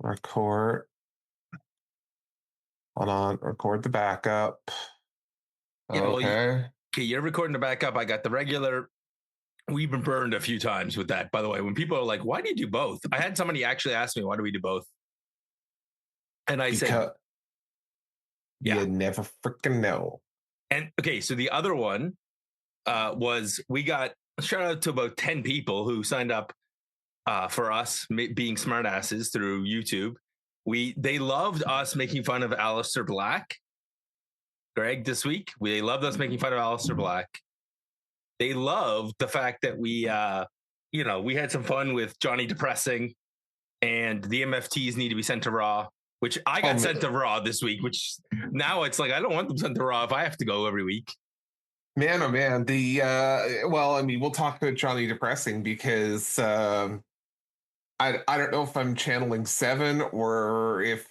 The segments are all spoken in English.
Record. Hold on. Record the backup. Yeah, well, okay. You're recording the backup. I got the regular. We've been burned a few times with that, by the way. When people are like, why do you do both? I had somebody actually ask me, why do we do both? And I said, you never freaking know. And okay, so the other one was we got a shout out to about 10 people who signed up for us being smartasses through YouTube. They loved us making fun of Aleister Black. Greg, this week, they loved us making fun of Aleister Black. They loved the fact that we had some fun with Johnny Depressing and the MFTs need to be sent to Raw, which I got sent to Raw this week, which now it's like, I don't want them sent to Raw if I have to go every week. Man, oh man. We'll talk about Johnny Depressing because I don't know if I'm channeling Seven or if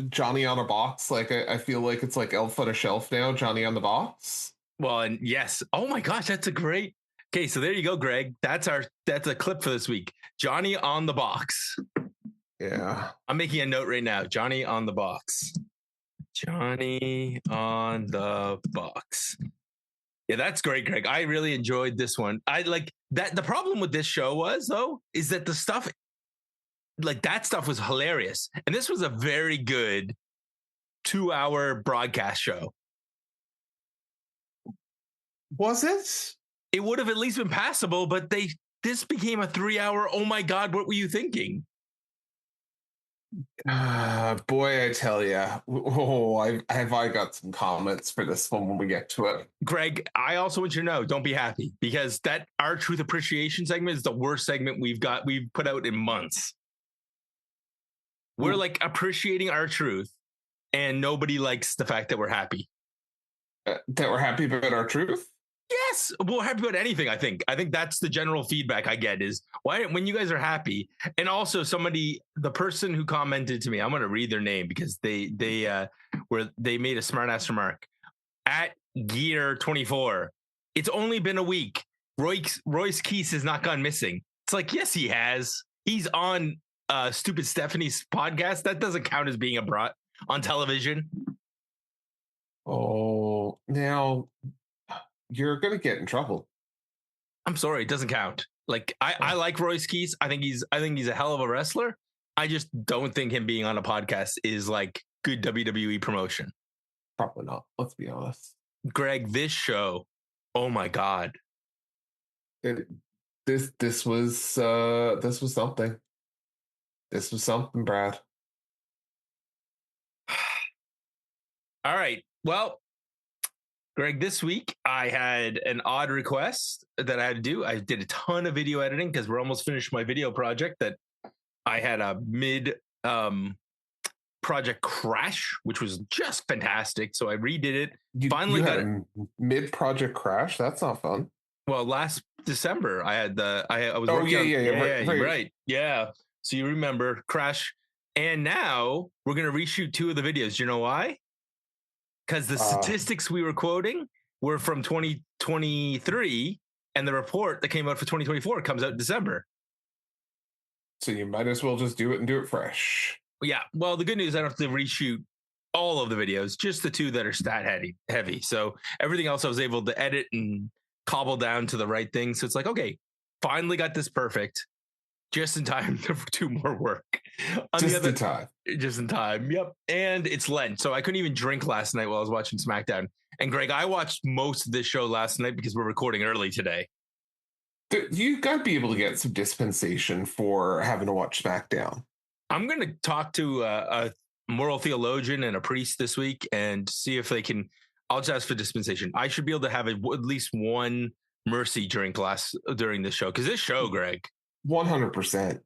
Johnny on a box. Like I feel like it's like Elf on a Shelf now, Johnny on the box. Well, and yes. Oh my gosh, that's a great. Okay, so there you go, Greg. That's a clip for this week. Johnny on the box. Yeah. I'm making a note right now. Johnny on the box. Johnny on the box. Yeah, that's great, Greg. I really enjoyed this one. I like that. The problem with this show is that the stuff, like that stuff was hilarious. And this was a very good 2-hour broadcast show. Was it? It would have at least been passable, but this became a 3-hour. Oh my God, what were you thinking? Boy, I tell you. I got some comments for this one when we get to it. Greg, I also want you to know, don't be happy, because that Our Truth Appreciation segment is the worst segment we've put out in months. We're like appreciating our truth, and nobody likes the fact that we're happy. That we're happy about our truth? Yes, we're happy about anything. I think that's the general feedback I get is why when you guys are happy. And also the person who commented to me, I'm going to read their name because they made a smart ass remark at Gear 24. It's only been a week. Royce Keese has not gone missing. It's like, yes, he has. He's on Stupid Stephanie's podcast. That doesn't count as being brought on television. Oh, now you're gonna get in trouble. I'm sorry, it doesn't count. Like I like Royce Keese. I think he's a hell of a wrestler. I just don't think him being on a podcast is like good WWE promotion. Probably not. Let's be honest. Greg, this show, oh my God. This was something. This was something, Brad. All right. Well, Greg, this week I had an odd request that I had to do. I did a ton of video editing because we're almost finished my video project that I had a mid project crash, which was just fantastic. So I redid it. You got a mid project crash? That's not fun. Well, last December I was working right. Yeah. So you remember crash. And now we're going to reshoot 2 of the videos. Do you know why? Because the statistics we were quoting were from 2023, and the report that came out for 2024 comes out in December. So you might as well just do it fresh. Yeah. Well, the good news, I don't have to reshoot all of the videos, just the 2 that are stat heavy. So everything else I was able to edit and cobble down to the right thing. So it's like, okay, finally got this perfect. Just in time to do more work. Just in time. Yep. And it's Lent. So I couldn't even drink last night while I was watching SmackDown. And Greg, I watched most of this show last night because we're recording early today. You got to be able to get some dispensation for having to watch SmackDown. I'm going to talk to a moral theologian and a priest this week and see if they can. I'll just ask for dispensation. I should be able to have at least one mercy drink during this show. Because this show, Greg, 100%.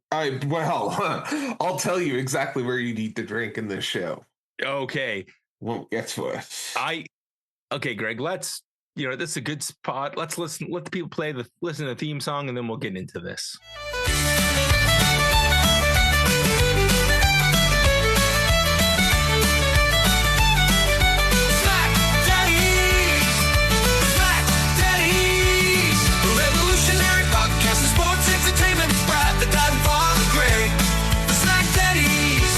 I'll tell you exactly where you need to drink in this show. Okay. Won't get to it. Okay, Greg, this is a good spot. Let the people listen to the theme song, and then we'll get into this. Entertainment, the time for the great. The SmackDaddies.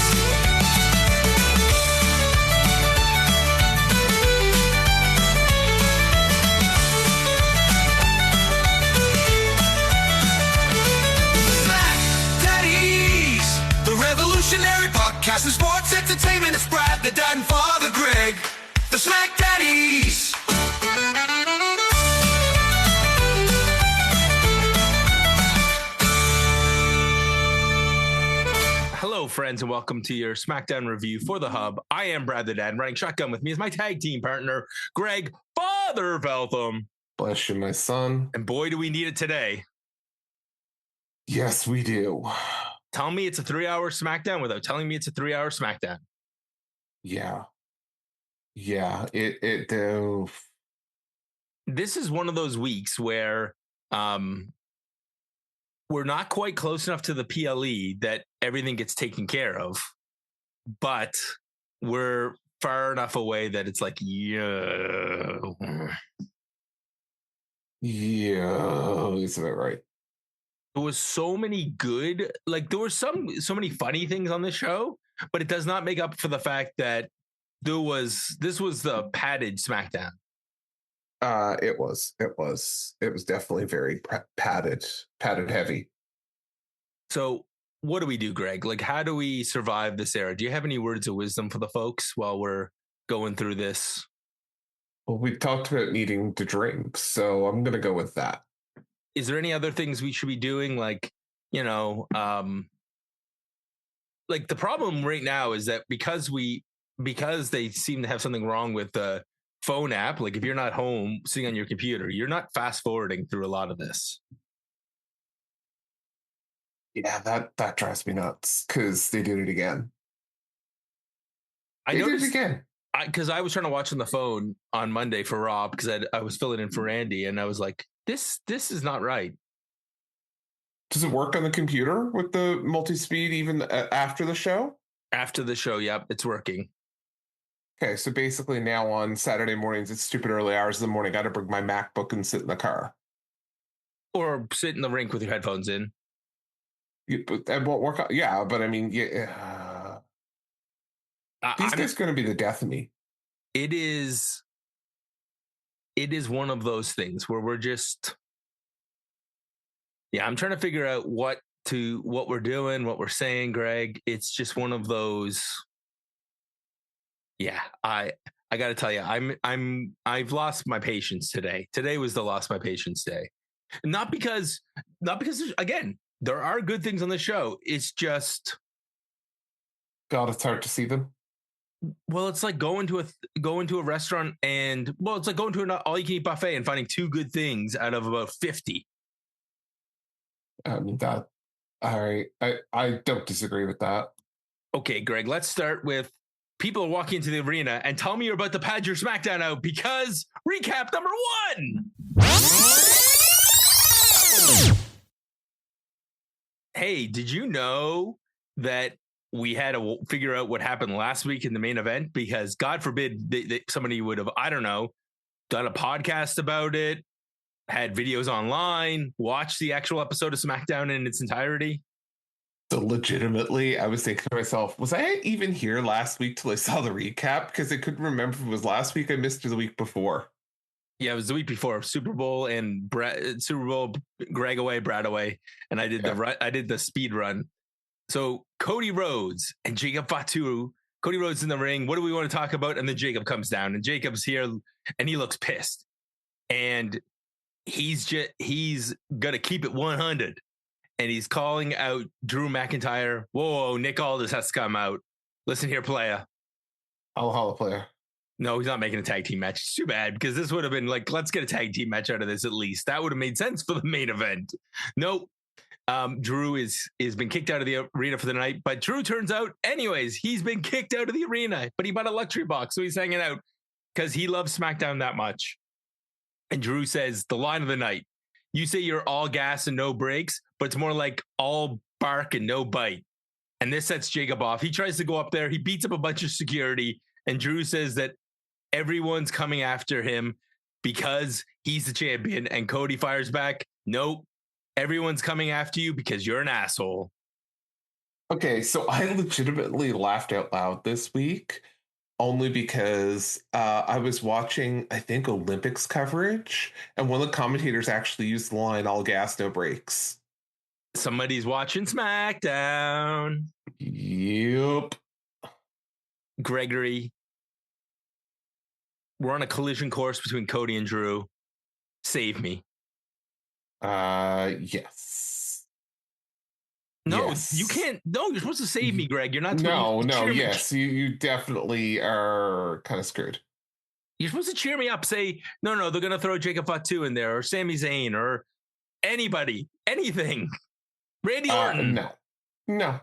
revolutionary podcast of sports entertainment. It's Brad, the dad, and Father Greg, the SmackDaddies. Hello, friends, and welcome to your SmackDown review for the Hub. I am Brad the Dad, and running shotgun with me is my tag team partner, Greg Father Veltham. Bless you, my son. And boy, do we need it today. Yes, we do. Tell me it's a 3-hour SmackDown without telling me it's a 3-hour SmackDown. Yeah. It This is one of those weeks where we're not quite close enough to the PLE that everything gets taken care of, but we're far enough away that it's like, yeah, isn't it right? there was so many good, like there were so many funny things on this show, but it does not make up for the fact that this was the padded SmackDown. It was definitely very padded heavy. So what do we do, Greg? Like, how do we survive this era? Do you have any words of wisdom for the folks while we're going through this? Well, we talked about needing to drink, so I'm going to go with that. Is there any other things we should be doing? Like, like the problem right now is that because they seem to have something wrong with the phone app, like if you're not home sitting on your computer, you're not fast forwarding through a lot of this. Yeah, that drives me nuts because they did it again. I noticed it again. Because I was trying to watch on the phone on Monday for Rob because I was filling in for Randy, and I was like, this is not right. Does it work on the computer with the multi-speed even after the show? After the show, yep, it's working. Okay, so basically now on Saturday mornings, it's stupid early hours of the morning. Got to bring my MacBook and sit in the car. Or sit in the rink with your headphones in. But that won't work out. Yeah, but I mean, these guys are going to be the death of me. It is one of those things where we're just... Yeah, I'm trying to figure out what we're doing, what we're saying, Greg. It's just one of those... Yeah, I got to tell you, I've lost my patience today. Today was the lost my patience day. Not because again, there are good things on the show. It's just, God, it's hard to see them. Well, it's like going to a restaurant and it's like going to an all-you-can-eat buffet and finding 2 good things out of about 50. I mean that. All right, I don't disagree with that. Okay, Greg, let's start with people are walking into the arena and tell me you're about to pad your SmackDown out because recap number 1. Hey, did you know that we had to figure out what happened last week in the main event? Because God forbid somebody would have, I don't know, done a podcast about it, had videos online, watched the actual episode of SmackDown in its entirety. So legitimately, I was thinking to myself, was I even here last week till I saw the recap? Because I couldn't remember if it was last week. I missed it the week before. Yeah, it was the week before Super Bowl and Super Bowl, Greg away, Brad away. And I did the speed run. So Cody Rhodes and Jacob Fatu, Cody Rhodes in the ring. What do we want to talk about? And then Jacob comes down and Jacob's here and he looks pissed. And he's going to keep it 100. And he's calling out Drew McIntyre. Whoa, Nick Aldis has to come out. Listen here, playa. Holla, player. No, he's not making a tag team match. It's too bad because this would have been like, let's get a tag team match out of this at least. That would have made sense for the main event. Nope. Drew is been kicked out of the arena for the night, but Drew turns out, anyways, he's been kicked out of the arena, but he bought a luxury box, so he's hanging out because he loves SmackDown that much. And Drew says the line of the night: "You say you're all gas and no brakes, but it's more like all bark and no bite." And this sets Jacob off. He tries to go up there. He beats up a bunch of security, and Drew says that everyone's coming after him because he's the champion. And Cody fires back, "Nope. Everyone's coming after you because you're an asshole." Okay, so I legitimately laughed out loud this week only because I was watching, I think, Olympics coverage, and one of the commentators actually used the line, "all gas, no brakes." Somebody's watching SmackDown. Yep. Gregory, we're on a collision course between Cody and Drew. Save me. Yes. No, Yes. you can't. No, you're supposed to save me, Greg. You're not. No, cheer me. yes. You definitely are kind of screwed. You're supposed to cheer me up. Say, no, they're going to throw Jacob Fatu in there or Sami Zayn or anybody, anything. Randy Orton. No.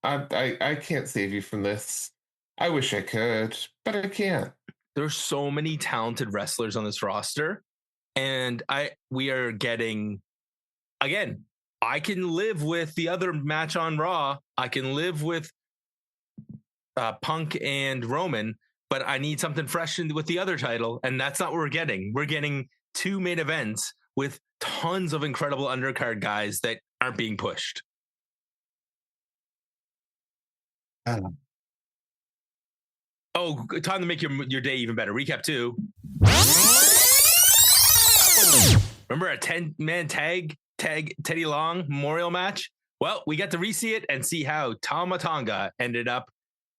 I can't save you from this. I wish I could, but I can't. There's so many talented wrestlers on this roster, and we are getting, again, I can live with the other match on Raw. I can live with Punk and Roman, but I need something fresh with the other title, and that's not what we're getting. We're getting 2 main events with tons of incredible undercard guys that aren't being pushed. Oh, time to make your day even better. Recap 2. Remember a 10-man tag Teddy Long memorial match? Well, we got to re-see it and see how Tama Tonga ended up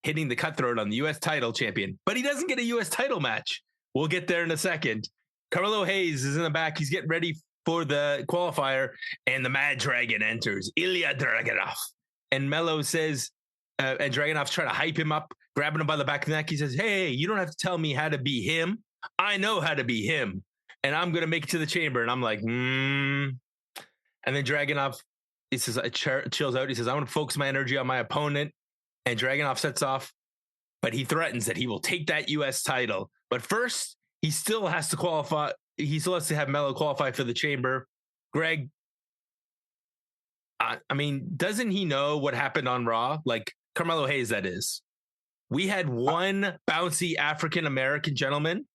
hitting the cutthroat on the U.S. title champion. But he doesn't get a U.S. title match. We'll get there in a second. Carmelo Hayes is in the back. He's getting ready for the qualifier, and the Mad Dragon enters, Ilja Dragunov. And Melo says, and Dragunov's trying to hype him up, grabbing him by the back of the neck. He says, hey, you don't have to tell me how to be him. I know how to be him. And I'm going to make it to the chamber. And I'm like, And then Dragunov, he says, chills out. He says, I want to focus my energy on my opponent. And Dragunov sets off, but he threatens that he will take that U.S. title. But first, he still has to qualify. He still has to have Melo qualify for the chamber. Greg, I mean, doesn't he know what happened on Raw? Like Carmelo Hayes, that is. We had one bouncy African-American gentleman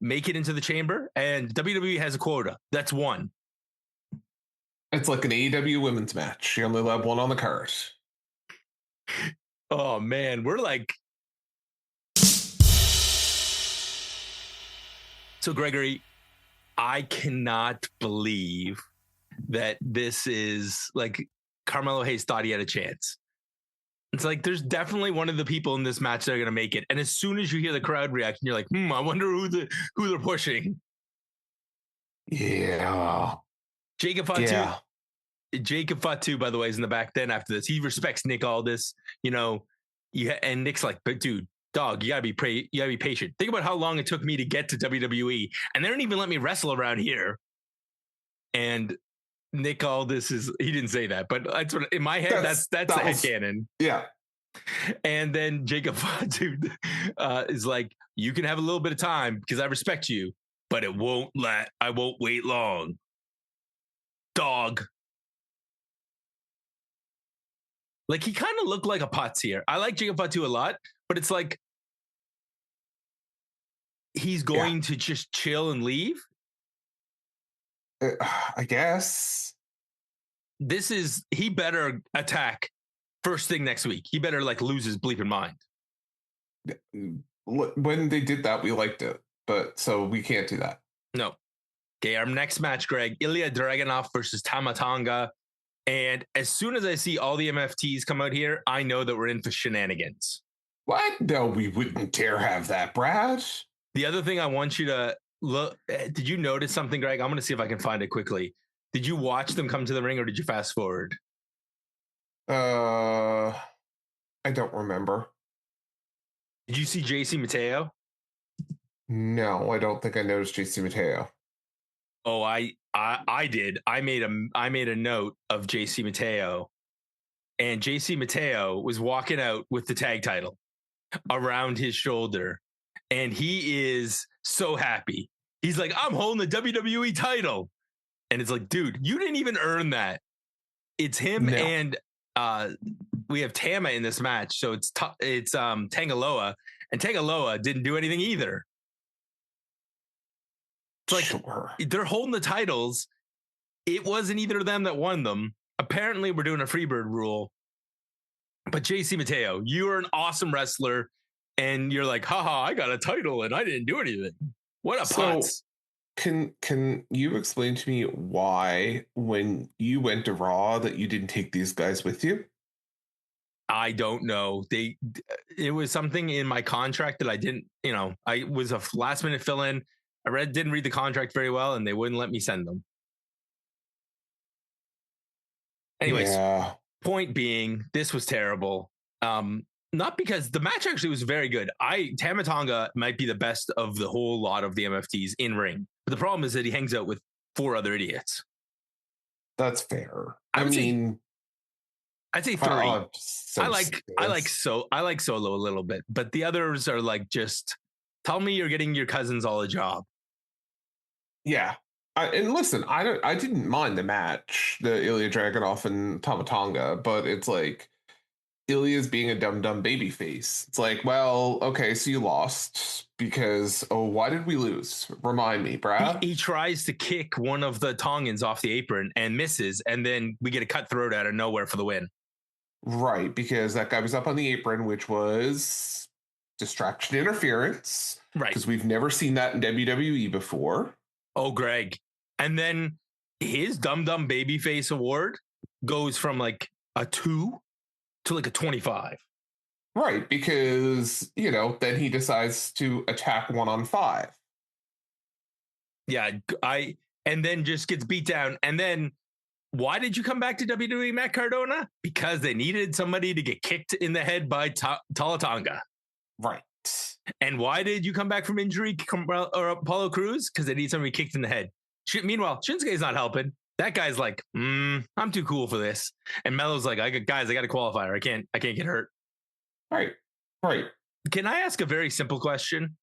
make it into the chamber, and WWE has a quota. That's one. It's like an AEW women's match. You only have one on the card. Oh, man. We're like... So, Gregory, I cannot believe that this is like Carmelo Hayes thought he had a chance. It's like there's definitely one of the people in this match that are going to make it. And as soon as you hear the crowd reaction, you're like, I wonder who they're pushing. Yeah. Jacob Fatu. Yeah. Jacob Fatu, by the way, is in the back then after this. He respects Nick Aldis, and Nick's like, but dude, dog, you gotta be patient. Think about how long it took me to get to WWE, and they don't even let me wrestle around here. And Nick Aldis he didn't say that, but that's what in my head, that's the headcanon. Yeah. And then Jacob Fatu is like, you can have a little bit of time because I respect you, but I won't wait long. Dog. Like he kind of looked like a Potts here. I like Jacob Fatu a lot, but it's like he's going to just chill and leave. I guess. He better attack first thing next week. He better lose his bleeping mind. When they did that, we liked it, but so we can't do that. No. Okay, our next match, Greg, Ilja Dragunov versus Tama Tonga. And as soon as I see all the MFTs come out here, I know that we're in for shenanigans. What? No, we wouldn't dare have that, Brad. The other thing I want you to look, did you notice something, Greg? I'm going to see if I can find it quickly. Did you watch them come to the ring or did you fast forward? I don't remember. Did you see JC Mateo? No, I don't think I noticed JC Mateo. Oh, I did. I made a note of JC Mateo, and JC Mateo was walking out with the tag title around his shoulder, and he is so happy. He's like, I'm holding the WWE title. And it's like, dude, you didn't even earn that. It's him and we have Tama in this match. So it's Tangaloa, and Tangaloa didn't do anything either. It's like they're holding the titles. It wasn't either of them that won them. Apparently, we're doing a Freebird rule. But JC Mateo, you are an awesome wrestler, and you're like, haha, I got a title and I didn't do anything. What a putz. Can you explain to me why, when you went to Raw, that you didn't take these guys with you? I don't know. It was something in my contract that I didn't, I was a last minute fill in. Didn't read the contract very well, and they wouldn't let me send them. Anyways, Yeah. point being, this was terrible. Not because the match actually was very good. Tama Tonga might be the best of the whole lot of the MFTs in ring. But the problem is that he hangs out with 4 other idiots. That's fair. I'd say 3. So I like Solo a little bit, but the others are like, just tell me you're getting your cousins all a job. Yeah. And listen, I didn't mind the match, the Ilja Dragunov and Tama Tonga, but it's like Ilya's being a dumb baby face. It's like, well, okay, so you lost because, why did we lose? Remind me, Brad. He tries to kick one of the Tongans off the apron and misses, and then we get a cutthroat out of nowhere for the win. Right, because that guy was up on the apron, which was distraction interference. Right. Because we've never seen that in WWE before. Oh, Greg. And then his dumb babyface award goes from like a 2 to like a 25. Right, because, then he decides to attack 1-on-5. Yeah, and then just gets beat down. And then why did you come back to WWE, Matt Cardona? Because they needed somebody to get kicked in the head by Tama Tonga. Right. And why did you come back from injury, or Apollo Crews? Because they need somebody kicked in the head. Meanwhile, Shinsuke's not helping. That guy's like, I'm too cool for this. And Melo's like, I got a qualifier. I can't get hurt. Right. Can I ask a very simple question?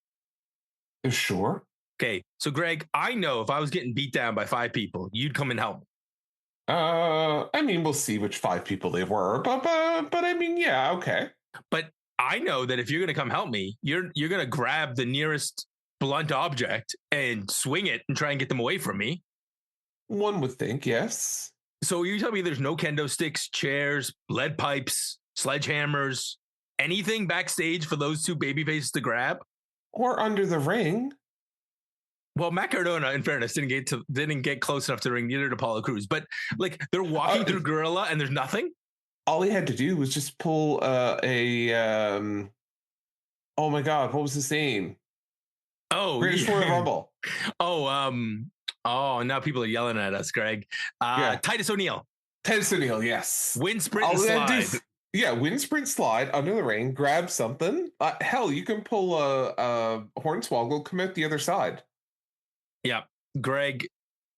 Sure. Okay. So Greg, I know if I was getting beat down by 5 people, you'd come and help me. We'll see which 5 people they were, but I mean, yeah, okay. But I know that if you're going to come help me, you're going to grab the nearest blunt object and swing it and try and get them away from me. One would think, yes. So you tell me there's no kendo sticks, chairs, lead pipes, sledgehammers, anything backstage for those 2 babyfaces to grab? Or under the ring. Well, Matt Cardona, in fairness, didn't get close enough to the ring, neither did Apollo Crews. But like, they're walking through Gorilla and there's nothing. All he had to do was just pull oh my God, what was his name? Oh, British Royal Rumble. Now people are yelling at us, Greg. Titus O'Neil. Yes. Win, sprint, and slide. Win, sprint, slide under the ring, grab something. Hell, you can pull a Hornswoggle, come out the other side. Yeah, Greg.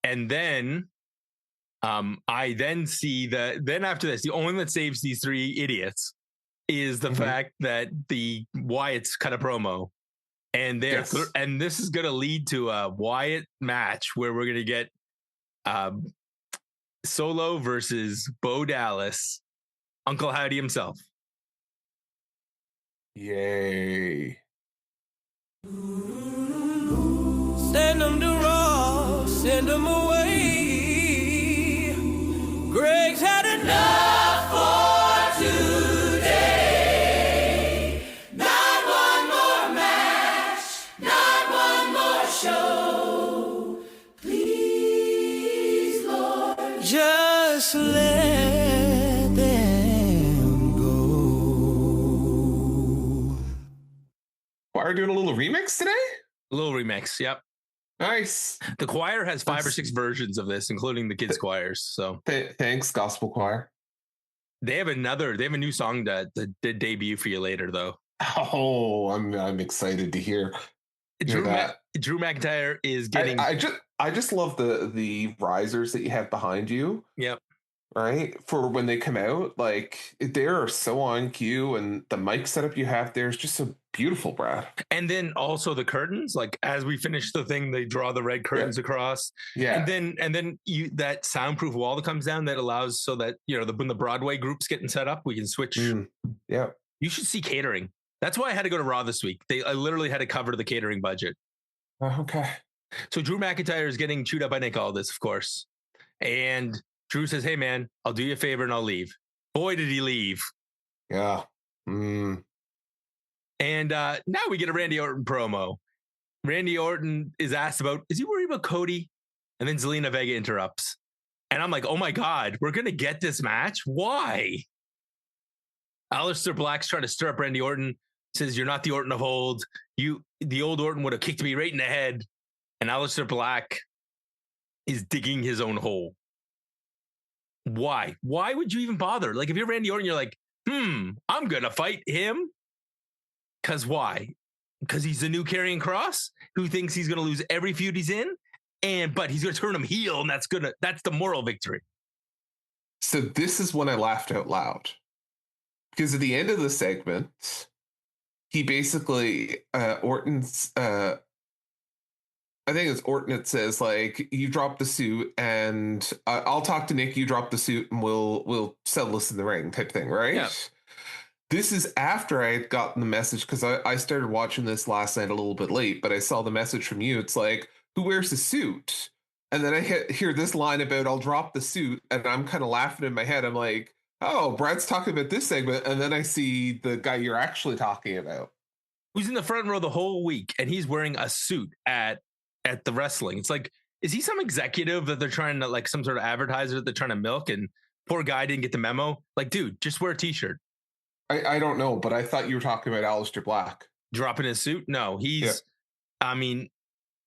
And then I then see then after this, the only thing that saves these 3 idiots is the fact that the Wyatts cut a promo. And and this is going to lead to a Wyatt match where we're going to get Solo versus Bo Dallas, Uncle Howdy himself. Yay. Send them to Raw, send them away. Greg's had enough for today. Not one more match, not one more show. Please, Lord, just let them go. Choir doing a little remix today? A little remix, yep. Nice. The choir has 5 or 6 versions of this, including the kids' choirs. So thanks, Gospel Choir. They have a new song that debut for you later, though. Oh, I'm excited to hear Drew that. Drew McIntyre is getting. I just love the risers that you have behind you. Yep. Right, for when they come out, like they are so on cue, and the mic setup you have there is just so beautiful, Brad. And then also the curtains, like as we finish the thing, they draw the red curtains across. Yeah, and then that soundproof wall that comes down that allows so that when the Broadway group's getting set up, we can switch. Yeah, you should see catering. That's why I had to go to Raw this week. I literally had to cover the catering budget. Okay. So Drew McIntyre is getting chewed up by Nick Aldis, of course, and Drew says, "Hey, man, I'll do you a favor and I'll leave." Boy, did he leave. Yeah. And now we get a Randy Orton promo. Randy Orton is asked about, is he worried about Cody? And then Zelina Vega interrupts. And I'm like, oh my God, we're going to get this match? Why? Aleister Black's trying to stir up Randy Orton. Says, you're not the Orton of old. The old Orton would have kicked me right in the head. And Aleister Black is digging his own hole. Why? Why would you even bother? Like, if you're Randy Orton, you're like, I'm going to fight him. Because why? Because he's the new Karrion Kross who thinks he's going to lose every feud he's in. But he's going to turn him heel, and that's the moral victory. So this is when I laughed out loud. Because at the end of the segment, he basically, Orton's, I think it's Orton that says, like, you drop the suit and I'll talk to Nick, you drop the suit and we'll settle this in the ring type thing, right? Yeah. This is after I had gotten the message, because I started watching this last night a little bit late, but I saw the message from you. It's like, who wears the suit? And then I hear this line about, I'll drop the suit, and I'm kind of laughing in my head. I'm like, oh, Brad's talking about this segment, and then I see the guy you're actually talking about. Who's in the front row the whole week, and he's wearing a suit at the wrestling. It's like, is he some executive that they're trying to, like, some sort of advertiser that they're trying to milk, and poor guy didn't get the memo? Like, dude, just wear a t-shirt. I don't know, but I thought you were talking about Aleister Black. Dropping his suit? No, I mean,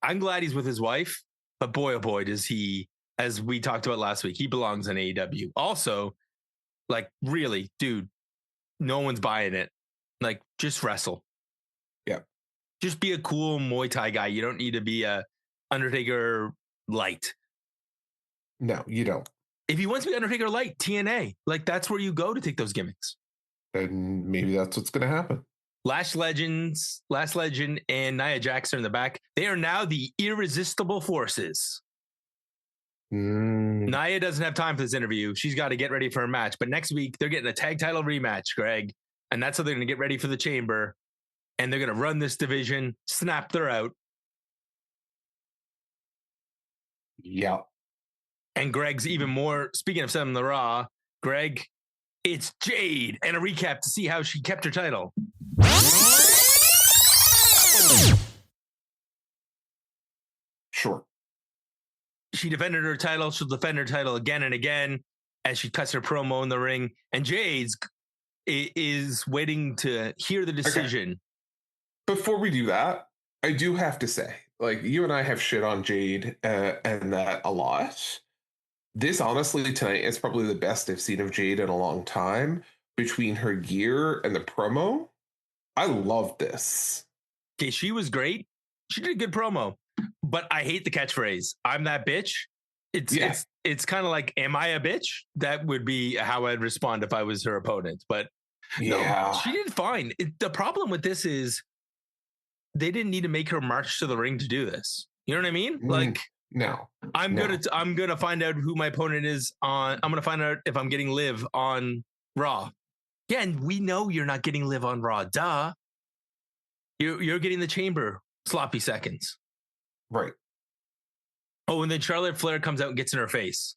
I'm glad he's with his wife, but boy, oh boy, does he, as we talked about last week, he belongs in AEW. Also, like, really, dude, no one's buying it. Like, just wrestle. Yeah. Just be a cool Muay Thai guy. You don't need to be a Undertaker light. No, you don't. If he wants to be Undertaker light, TNA, like, that's where you go to take those gimmicks. And maybe that's what's going to happen. Last Legend, and Nia Jax are in the back. They are now the irresistible forces. Nia doesn't have time for this interview. She's got to get ready for a match. But next week, they're getting a tag title rematch, Greg. And that's how they're going to get ready for the Chamber. And they're going to run this division. Snap, they're out. Yeah. And Greg's even more, speaking of Seven the Raw, Greg, it's Jade. And a recap to see how she kept her title. Sure. She defended her title. She'll defend her title again and again as she cuts her promo in the ring. And Jade is waiting to hear the decision. Okay. Before we do that, I do have to say, like, you and I have shit on Jade and that a lot. This, honestly, tonight is probably the best I've seen of Jade in a long time. Between her gear and the promo, I love this. Okay, she was great. She did a good promo, but I hate the catchphrase. I'm that bitch. It's kind of like, am I a bitch? That would be how I'd respond if I was her opponent. But no, she did fine. The problem with this is they didn't need to make her march to the ring to do this. You know what I mean? Like, no. I'm gonna find out who my opponent is on. I'm gonna find out if I'm getting Liv on Raw. Yeah, and we know you're not getting Liv on Raw. Duh. You're getting the Chamber sloppy seconds. Right. Oh, and then Charlotte Flair comes out and gets in her face,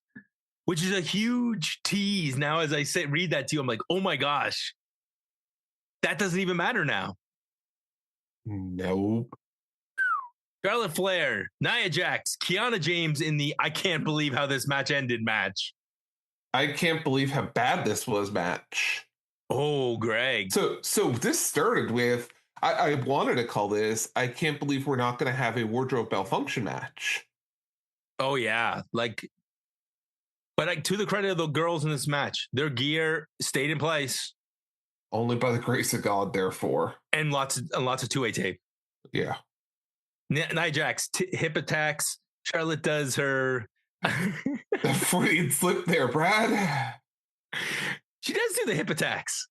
which is a huge tease. Now, as I read that to you, I'm like, oh my gosh, that doesn't even matter now. Nope. Charlotte Flair, Nia Jax, Kiana James in the I can't believe how this match ended match. I can't believe how bad this was match. Oh, Greg. So this started with, I wanted to call this, I can't believe we're not going to have a wardrobe malfunction match. Oh, yeah. But to the credit of the girls in this match, their gear stayed in place. Only by the grace of God, therefore. And lots of two-way tape. Yeah. Nia Jax, hip attacks. Charlotte does her... The Freudian slip there, Brad. She does do the hip attacks.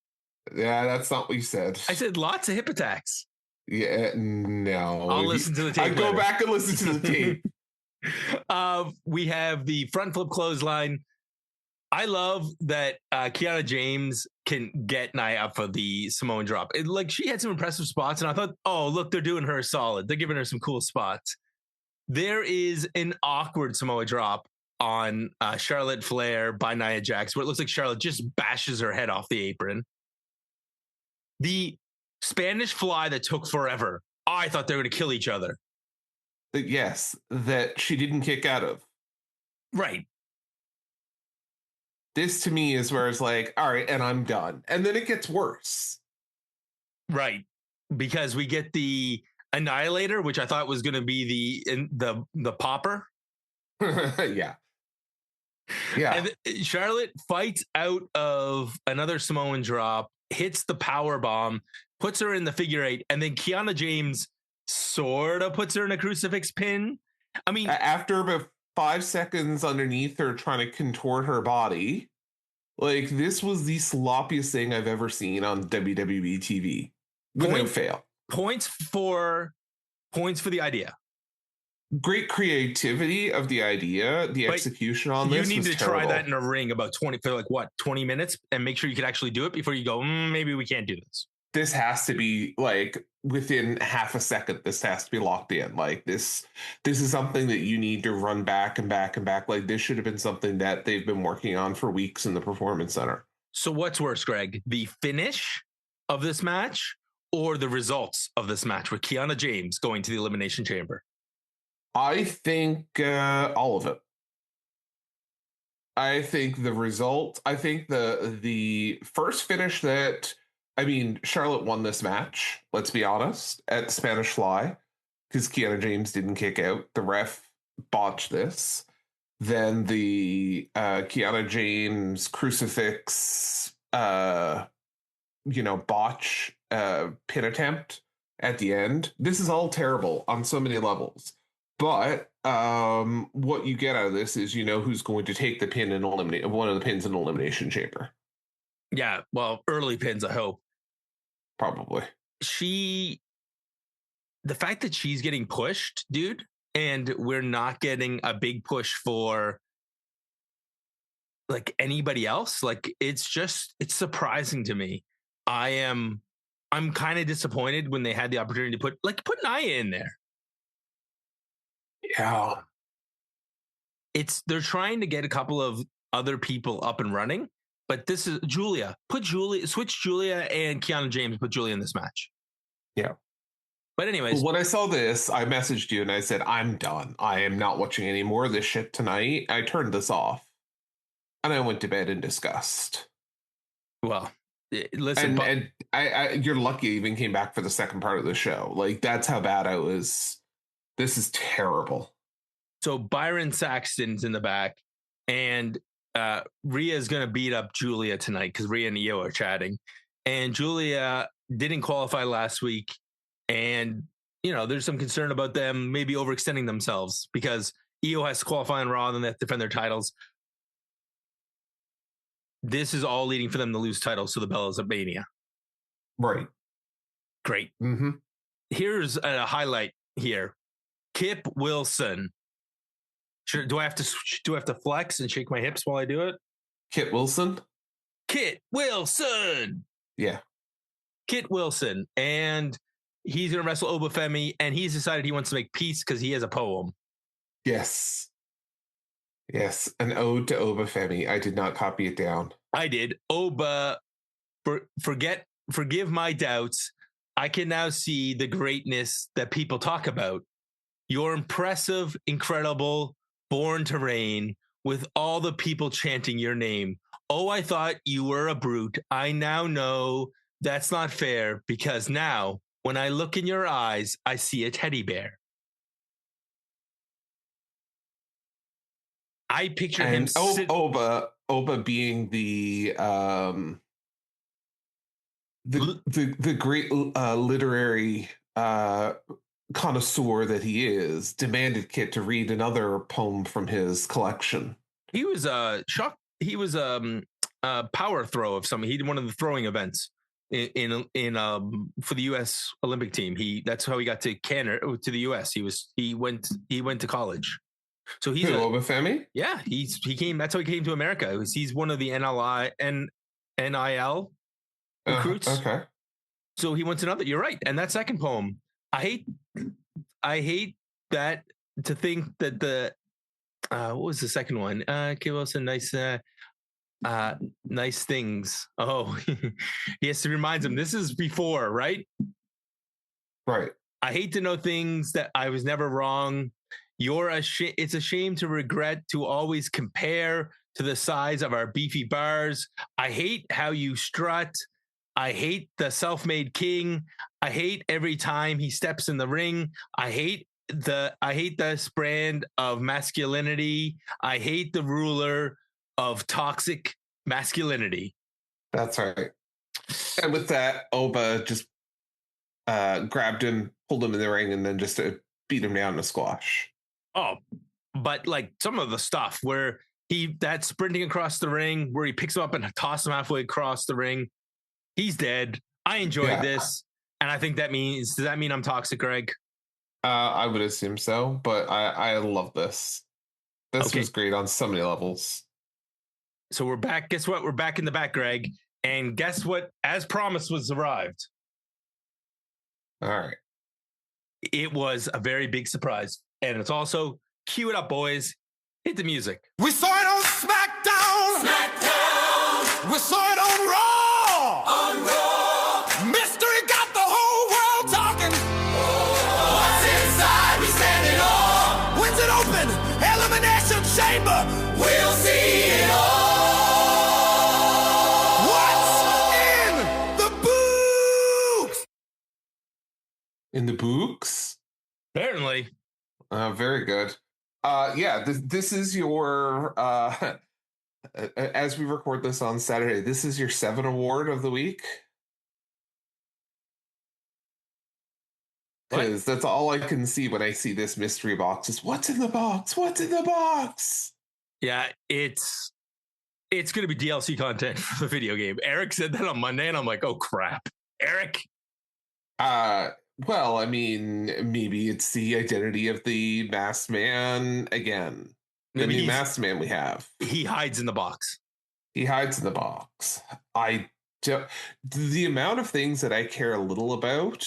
Yeah, that's not what you said. I said lots of hip attacks. Yeah, no. I'll listen to the tape. I go back and listen to the tape. We have the front flip clothesline. I love that Kiana James can get Nia up for the Samoan drop. She had some impressive spots, and I thought, oh, look, they're doing her a solid. They're giving her some cool spots. There is an awkward Samoa drop on Charlotte Flair by Nia Jax, where it looks like Charlotte just bashes her head off the apron. The Spanish fly that took forever. I thought they were going to kill each other. that she didn't kick out of. Right. This to me is where it's like, all right, and I'm done. And then it gets worse. Right. Because we get the Annihilator, which I thought was going to be the popper. Yeah. Yeah. And Charlotte fights out of another Samoan drop, hits the power bomb, puts her in the figure eight, and then Kiana James sort of puts her in a crucifix pin. I mean, after about 5 seconds underneath her trying to contort her body, like this was the sloppiest thing I've ever seen on WWE TV. Without fail. Points for the idea. Great creativity of the idea. The execution on this. You need to terrible. try that in a ring about 20 minutes and make sure you can actually do it before you go, maybe we can't do this. This has to be like within half a second. This has to be locked in. Like this is something that you need to run back and back and back. Like this should have been something that they've been working on for weeks in the Performance Center. So what's worse, Greg? The finish of this match or the results of this match with Kiana James going to the Elimination Chamber? I think all of it. I think the result. I think the first finish that. I mean, Charlotte won this match. Let's be honest, at Spanish Fly, because Kiana James didn't kick out. The ref botched this. Then the Kiana James crucifix, botch pin attempt at the end. This is all terrible on so many levels. But what you get out of this is who's going to take the pin and eliminate one of the pins in Elimination Chamber. Yeah, well, early pins, I hope. Probably. The fact that she's getting pushed, dude, and we're not getting a big push for like anybody else, like it's surprising to me. I'm kind of disappointed when they had the opportunity to put Nia in there. Yeah. They're trying to get a couple of other people up and running, but this is Giulia. Switch Giulia and Kiana James, put Giulia in this match. Yeah. But anyways. When I saw this, I messaged you and I said, I'm done. I am not watching any more of this shit tonight. I turned this off and I went to bed in disgust. Well, listen. And you're lucky I even came back for the second part of the show. Like, that's how bad I was. This is terrible. So Byron Saxton's in the back, and Rhea is going to beat up Giulia tonight because Rhea and IYO are chatting. And Giulia didn't qualify last week. And, there's some concern about them maybe overextending themselves because IYO has to qualify on Raw and then they have to defend their titles. This is all leading for them to lose titles to the Bellas of Mania. Right. Great. Mm-hmm. Here's a highlight here. Kip Wilson. Sure. Do I have to flex and shake my hips while I do it? Kit Wilson. Yeah. Kit Wilson. And he's going to wrestle Oba Femi, and he's decided he wants to make peace because he has a poem. Yes. An ode to Oba Femi. I did not copy it down. I did. Oba, forgive my doubts. I can now see the greatness that people talk about. You're impressive, incredible, born to reign, with all the people chanting your name. Oh, I thought you were a brute. I now know that's not fair because now when I look in your eyes, I see a teddy bear. I picture him. Oba being the great literary connoisseur that he is, demanded Kit to read another poem from his collection. He was shocked. He was power throw of something. He did one of the throwing events in for the U.S. Olympic team. That's how he got to Canada, to the U.S. He went to college. So he's Oba Femi? Yeah, he came. That's how he came to America. He's one of the NIL recruits. Okay. So he went to another. You're right. And that second poem, I hate that, to think that the what was the second one? K. Wilson, nice things. Oh, he has to remind him this is before, right? Right. I hate to know things that I was never wrong. It's a shame to regret to always compare to the size of our beefy bars. I hate how you strut. I hate the self-made king. I hate every time he steps in the ring. I hate this brand of masculinity. I hate the ruler of toxic masculinity. That's right. And with that, Oba just grabbed him, pulled him in the ring, and then just beat him down in a squash. Oh, but like some of the stuff where that's sprinting across the ring, where he picks him up and tosses him halfway across the ring. He's dead. I enjoyed this. And I think does that mean I'm toxic, Greg? I would assume so, but I love this. This was great on so many levels. So we're back. Guess what? We're back in the back, Greg. And guess what? As promised, was arrived. All right. It was a very big surprise. And it's also, cue it up, boys. Hit the music. We saw it on SmackDown. We saw it on Raw. Mystery got the whole world talking. What's inside? We stand it all. When's it open? Elimination Chamber. We'll see it all. What's in the books? In the books? Apparently. Very good. This is your as we record this on Saturday, this is your 7 award of the week. Because that's all I can see when I see this mystery box is what's in the box? What's in the box? Yeah, it's going to be DLC content for the video game. Eric said that on Monday, and I'm like, oh crap, Eric. Well, I mean, maybe it's the identity of the masked man again. The new masked man we have. He hides in the box. He hides in the box. The amount of things that I care a little about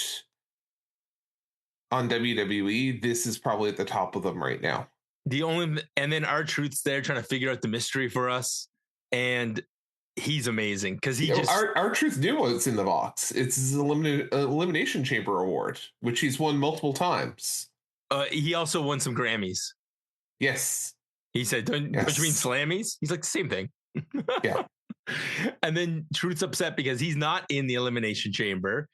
on WWE, this is probably at the top of them right now. And then R-Truth's there trying to figure out the mystery for us. And he's amazing because R-Truth knew what's in the box. It's his Elimination Chamber award, which he's won multiple times. He also won some Grammys. Yes. He said, don't you mean Slammies? He's like, same thing. Yeah. And then Truth's upset because he's not in the Elimination Chamber.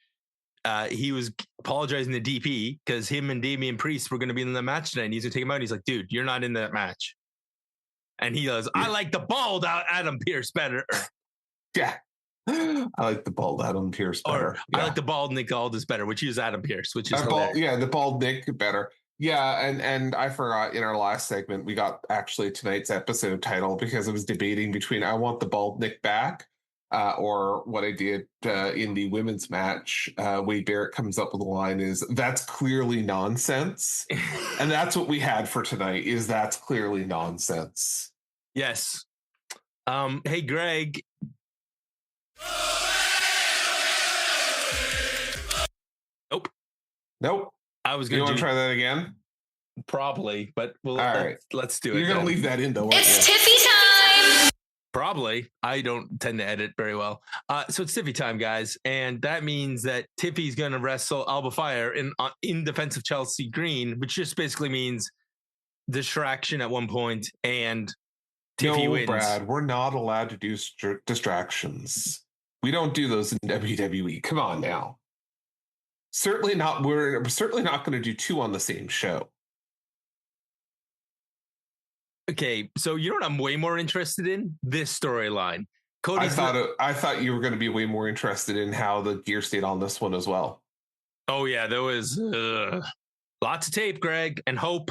He was apologizing to DP because him and Damian Priest were going to be in the match tonight. And he's going to take him out. And he's like, dude, you're not in that match. And he goes, I like the bald Adam Pearce better. Yeah. I like the bald Adam Pearce better. I like the bald Nick Aldis better, which is Adam Pearce, which is the bald Nick better. Yeah, and I forgot in our last segment, we got actually tonight's episode title because I was debating between I want the bald Nick back or what I did in the women's match. Wade Barrett comes up with a line is, that's clearly nonsense. And that's what we had for tonight is that's clearly nonsense. Yes. Hey, Greg. Nope. I was going to try that again? Probably, but let's do it. You're going to leave that in though. It's Tiffy time. Probably. I don't tend to edit very well. So it's Tiffy time, guys. And that means that Tiffy's going to wrestle Alba Fire in defense of Chelsea Green, which just basically means distraction at one point and Tiffy wins. Brad, we're not allowed to do distractions. We don't do those in WWE. Come on now. Certainly not. We're certainly not going to do 2 on the same show. Okay, so you know what I'm way more interested in? This storyline. I thought you were going to be way more interested in how the gear stayed on this one as well. Oh yeah, there was lots of tape, Greg, and hope.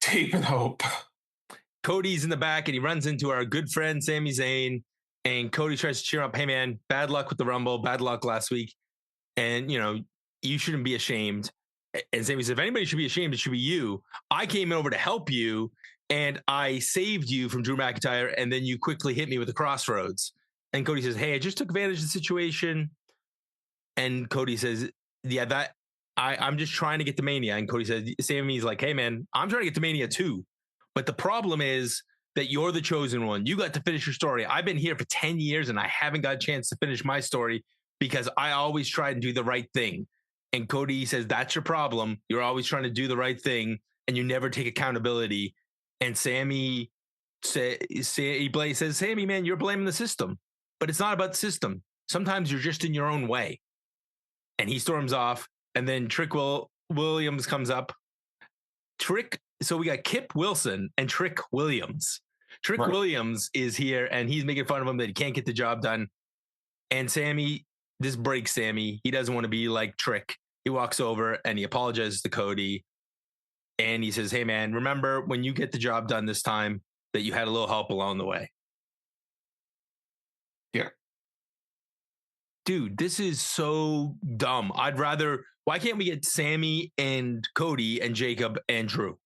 Tape and hope. Cody's in the back and he runs into our good friend Sami Zayn, and Cody tries to cheer up, hey man, bad luck with the Rumble, bad luck last week. And, you know, you shouldn't be ashamed. And Sami says, if anybody should be ashamed, it should be you. I came over to help you, and I saved you from Drew McIntyre, and then you quickly hit me with the crossroads. And Cody says, hey, I just took advantage of the situation. And Cody says, yeah, I'm just trying to get to Mania. And Cody says, Sami's like, hey, man, I'm trying to get to Mania too. But the problem is that you're the chosen one. You got to finish your story. I've been here for 10 years, and I haven't got a chance to finish my story because I always try and do the right thing. And Cody says, that's your problem. You're always trying to do the right thing and you never take accountability. And Sammy says, Sammy, man, you're blaming the system, but it's not about the system. Sometimes you're just in your own way. And he storms off. And then Trick Williams comes up. So we got Kip Wilson and Trick Williams. Trick Williams is here and he's making fun of him that he can't get the job done. And Sammy, this breaks Sammy. He doesn't want to be like Trick. He walks over and he apologizes to Cody. And he says, hey, man, remember when you get the job done this time that you had a little help along the way? Yeah. Dude, this is so dumb. Why can't we get Sammy and Cody and Jacob and Drew?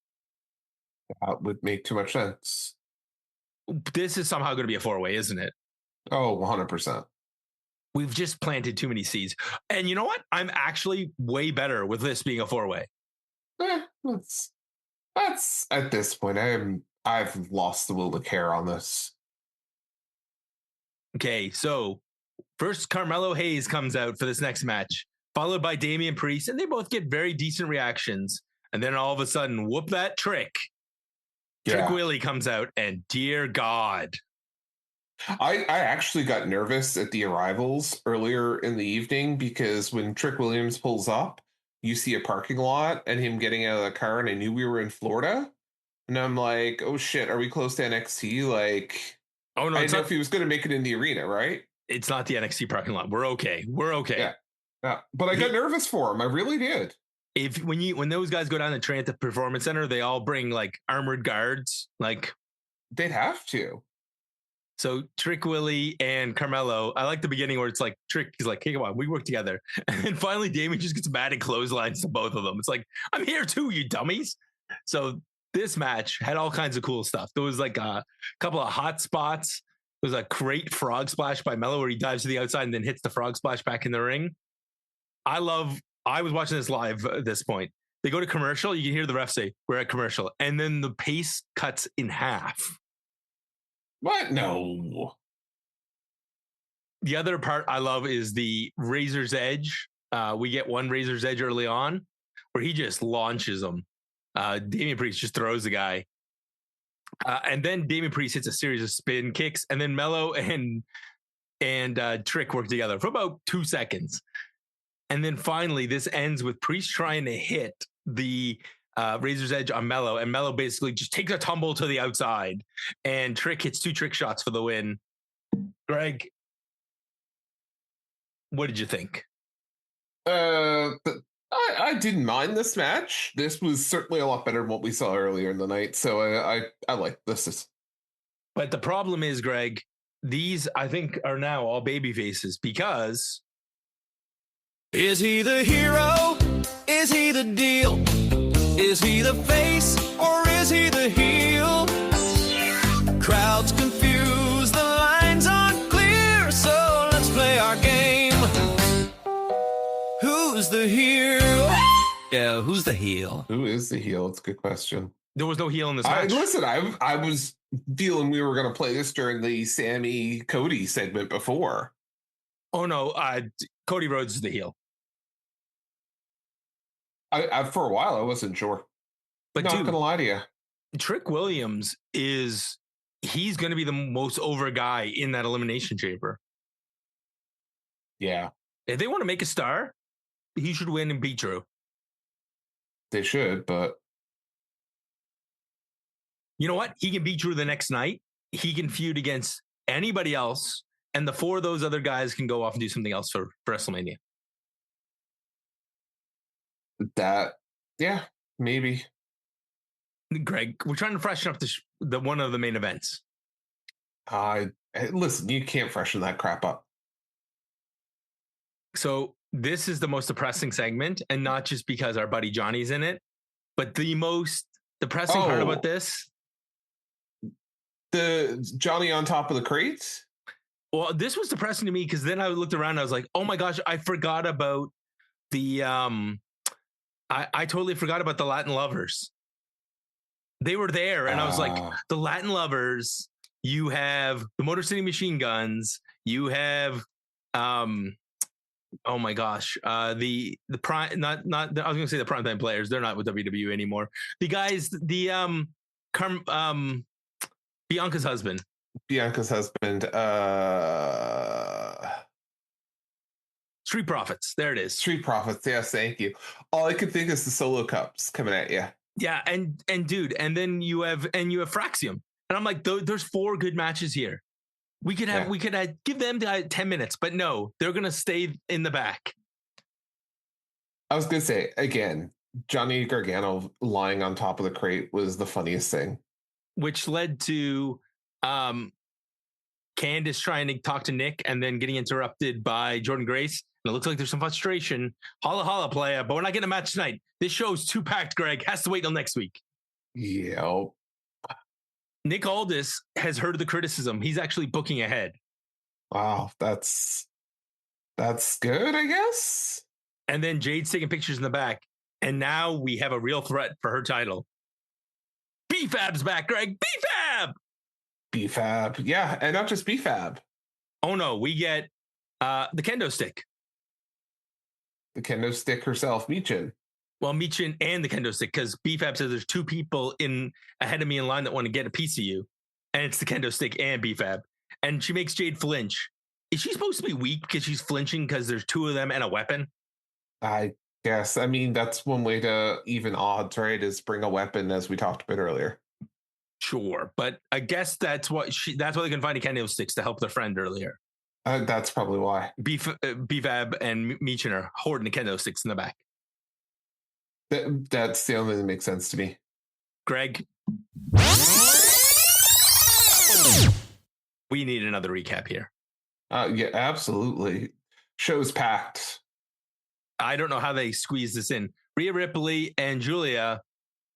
That would make too much sense. This is somehow going to be a 4-way, isn't it? Oh, 100%. We've just planted too many seeds. And you know what? I'm actually way better with this being a 4-way. That's at this point, I've lost the will to care on this. Okay, so first Carmelo Hayes comes out for this next match, followed by Damian Priest, and they both get very decent reactions. And then all of a sudden, whoop that Trick. Trick Willie comes out, and dear God. I actually got nervous at the arrivals earlier in the evening because when Trick Williams pulls up, you see a parking lot and him getting out of the car, and I knew we were in Florida. And I'm like, oh shit, are we close to NXT? Like, oh no, I didn't know if he was going to make it in the arena, right? It's not the NXT parking lot. We're okay. Yeah. But I got nervous for him. I really did. When those guys go down the train at the Performance Center, they all bring like armored guards. Like they'd have to. So Trick Willie and Carmelo, I like the beginning where it's like Trick is like, hey, come on, we work together. And then finally Damian just gets mad and clotheslines to both of them. It's like, I'm here too, you dummies. So this match had all kinds of cool stuff. There was like a couple of hot spots. There was a great frog splash by Mello where he dives to the outside and then hits the frog splash back in the ring. I was watching this live at this point. They go to commercial. You can hear the ref say, we're at commercial. And then the pace cuts in half. What? No. The other part I love is the Razor's Edge. We get one Razor's Edge early on where he just launches them. Damian Priest just throws the guy. And then Damian Priest hits a series of spin kicks. And then Mello and Trick work together for about 2 seconds. And then finally, this ends with Priest trying to hit the Razor's Edge on Mello, and Mello basically just takes a tumble to the outside, and Trick hits 2 trick shots for the win. Greg, what did you think? I didn't mind this match. This was certainly a lot better than what we saw earlier in the night, so I like this. But the problem is, Greg, these I think are now all baby faces because is he the hero? Is he the deal? Is he the face or is he the heel? Crowds confused, the lines aren't clear, so let's play our game. Who's the hero? Yeah, who's the heel? Who is the heel? It's a good question. There was no heel in this match. Listen, I was feeling we were going to play this during the Sammy Cody segment before. Oh no, Cody Rhodes is the heel. I for a while I wasn't sure, but not gonna lie to you. Trick Williams he's going to be the most over guy in that Elimination Chamber. Yeah, if they want to make a star, he should win and beat Drew. They should, but you know what? He can beat Drew the next night. He can feud against anybody else, and the 4 of those other guys can go off and do something else for WrestleMania. That, yeah, maybe. Greg, we're trying to freshen up the one of the main events. Listen, you can't freshen that crap up. So this is the most depressing segment, and not just because our buddy Johnny's in it, but the most depressing part about this. The Johnny on top of the crates? Well, this was depressing to me because then I looked around and I was like, oh my gosh, I forgot about the I totally forgot about the Latin lovers. They were there, and I was like, the Latin lovers, you have the Motor City Machine Guns, you have Oh my gosh. The prime not I was gonna say the primetime players, they're not with WWE anymore. The guys, the Bianca's husband. Bianca's husband. Street Profits. There it is. Street Profits. Yes, thank you. All I could think is the Solo Cups coming at you. Yeah, and dude, and then you have Fraxium, and I'm like, there's 4 good matches here. We could give them 10 minutes, but no, they're gonna stay in the back. I was gonna say again, Johnny Gargano lying on top of the crate was the funniest thing, which led to Candice trying to talk to Nick and then getting interrupted by Jordan Grace. And it looks like there's some frustration. Holla holla, playa, but we're not getting a match tonight. This show's too packed, Greg. Has to wait till next week. Yeah. Nick Aldis has heard the criticism. He's actually booking ahead. Wow, that's good, I guess. And then Jade's taking pictures in the back. And now we have a real threat for her title. B-Fab's back, Greg. B-Fab! B-Fab. Yeah, and not just B-Fab. Oh, no. We get the kendo stick. The kendo stick herself, Michin. Well, Michin and the kendo stick, because B-Fab says there's 2 people ahead of me in line that want to get a piece of you. And it's the kendo stick and B-Fab. And she makes Jade flinch. Is she supposed to be weak because she's flinching because there's 2 of them and a weapon? I guess. I mean, that's one way to even odds, right? Is bring a weapon, as we talked about earlier. Sure, but I guess that's why they can find a kendo sticks to help their friend earlier. That's probably why. B-Fab and Michin are hoarding the kendo sticks in the back. That's the only thing that makes sense to me. Greg, we need another recap here. Yeah, absolutely. Show's packed. I don't know how they squeezed this in. Rhea Ripley and Giulia,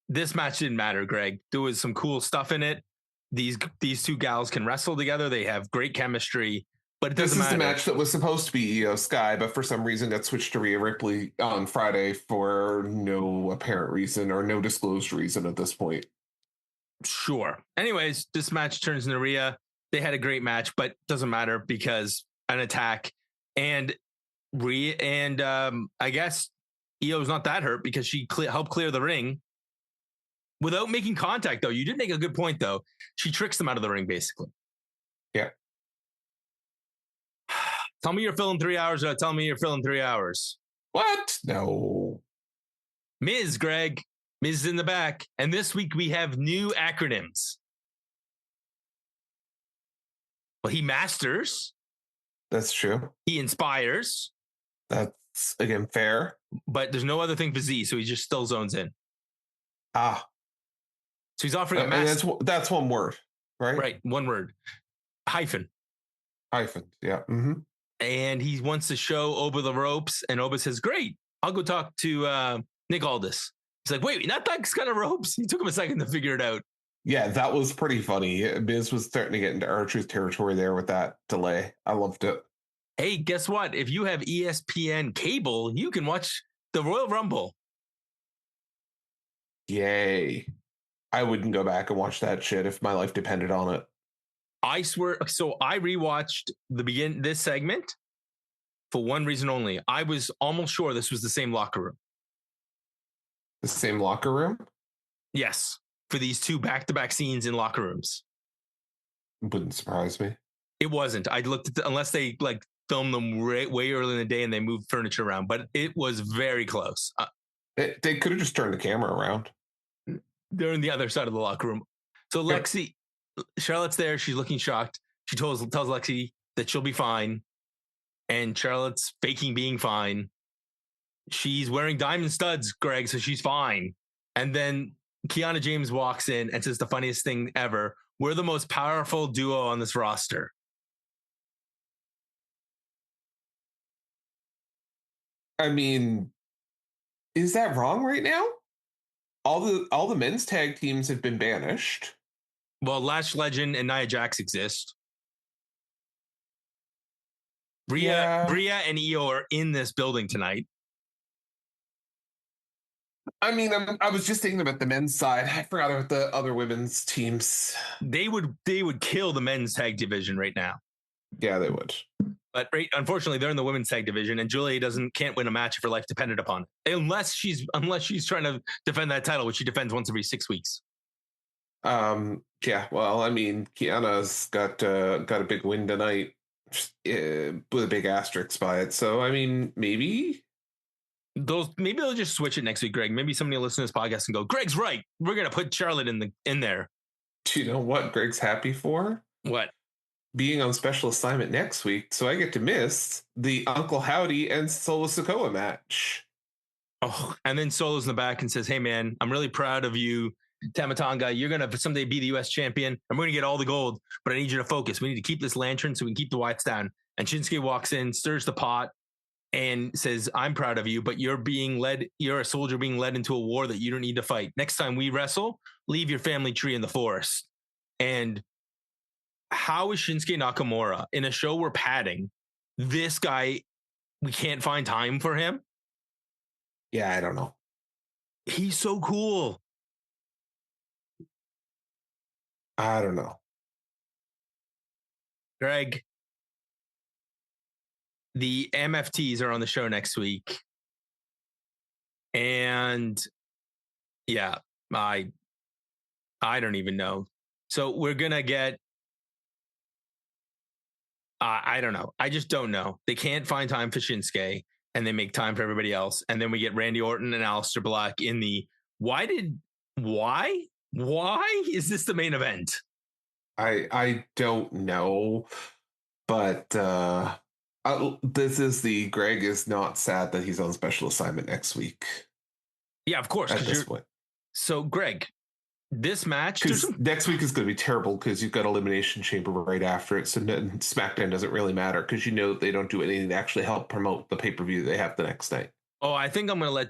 this match didn't matter, Greg. There was some cool stuff in it. These 2 gals can wrestle together. They have great chemistry. But it doesn't matter. This is the match that was supposed to be IYO SKY, but for some reason got switched to Rhea Ripley on Friday for no apparent reason or no disclosed reason at this point. Sure. Anyways, this match turns into Rhea. They had a great match, but doesn't matter because an attack and Rhea and I guess IYO's not that hurt because she helped clear the ring without making contact, though. You did make a good point, though. She tricks them out of the ring, basically. Yeah. Tell me you're filling 3 hours. Tell me you're filling 3 hours. What? No. Miz, Greg. Miz is in the back. And this week we have new acronyms. Well, he masters. That's true. He inspires. That's, again, fair. But there's no other thing for Z, so he just still zones in. Ah. So he's offering a master. That's one word, right? Right, one word. Hyphen. Yeah. Mm-hmm. And he wants to show Oba the ropes, and Oba says, great, I'll go talk to Nick Aldis. He's like, wait, not that kind of ropes? He took him a second to figure it out. Yeah, that was pretty funny. Miz was starting to get into R-Truth territory there with that delay. I loved it. Hey, guess what? If you have ESPN cable, you can watch the Royal Rumble. Yay. I wouldn't go back and watch that shit if my life depended on it. I swear. So I rewatched this segment for one reason only. I was almost sure this was the same locker room. The same locker room? Yes. For these 2 back-to-back scenes in locker rooms. Wouldn't surprise me. It wasn't. I looked at unless they filmed them way early in the day and they moved furniture around, but it was very close. They could have just turned the camera around. They're on the other side of the locker room. So Lexi, Charlotte's there. She's looking shocked. She tells Lexi that she'll be fine. And Charlotte's faking being fine. She's wearing diamond studs, Greg, so she's fine. And then Kiana James walks in and says the funniest thing ever. We're the most powerful duo on this roster. I mean, is that wrong right now? All the men's tag teams have been banished. Well, Lash Legend and Nia Jax exist. Rhea and IYO are in this building tonight. I mean, I was just thinking about the men's side. I forgot about the other women's teams. They would kill the men's tag division right now. Yeah, they would. But unfortunately, they're in the women's tag division, and Giulia can't win a match if her life depended upon it, unless she's trying to defend that title, which she defends once every 6 weeks. Yeah. Well, I mean, Kiana's got a big win tonight with a big asterisk by it. So, I mean, maybe they'll just switch it next week, Greg. Maybe somebody will listen to this podcast and go, "Greg's right. We're gonna put Charlotte in there." Do you know what Greg's happy for? What? Being on special assignment next week, so I get to miss the Uncle Howdy and Solo Sikoa match. Oh, and then Solo's in the back and says, "Hey, man, I'm really proud of you, Tama Tonga. You're going to someday be the U.S. champion. I'm going to get all the gold, but I need you to focus. We need to keep this lantern so we can keep the Wyatts down." And Shinsuke walks in, stirs the pot, and says, "I'm proud of you, but you're a soldier being led into a war that you don't need to fight. Next time we wrestle, leave your family tree in the forest." And how is Shinsuke Nakamura in a show we're padding? This guy, we can't find time for him. Yeah, I don't know. He's so cool. I don't know. Greg, the MFTs are on the show next week. And yeah, I don't even know. So we're going to get, I don't know. I just don't know. They can't find time for Shinsuke, and they make time for everybody else. And then we get Randy Orton and Aleister Black in the, why is this the main event? I don't know, but this is the Greg is not sad that he's on special assignment next week. Yeah, of course. At this point. So, Greg, this match, next week is going to be terrible because you've got Elimination Chamber right after it. So SmackDown doesn't really matter because they don't do anything to actually help promote the pay-per-view they have the next night. Oh, I think I'm going to let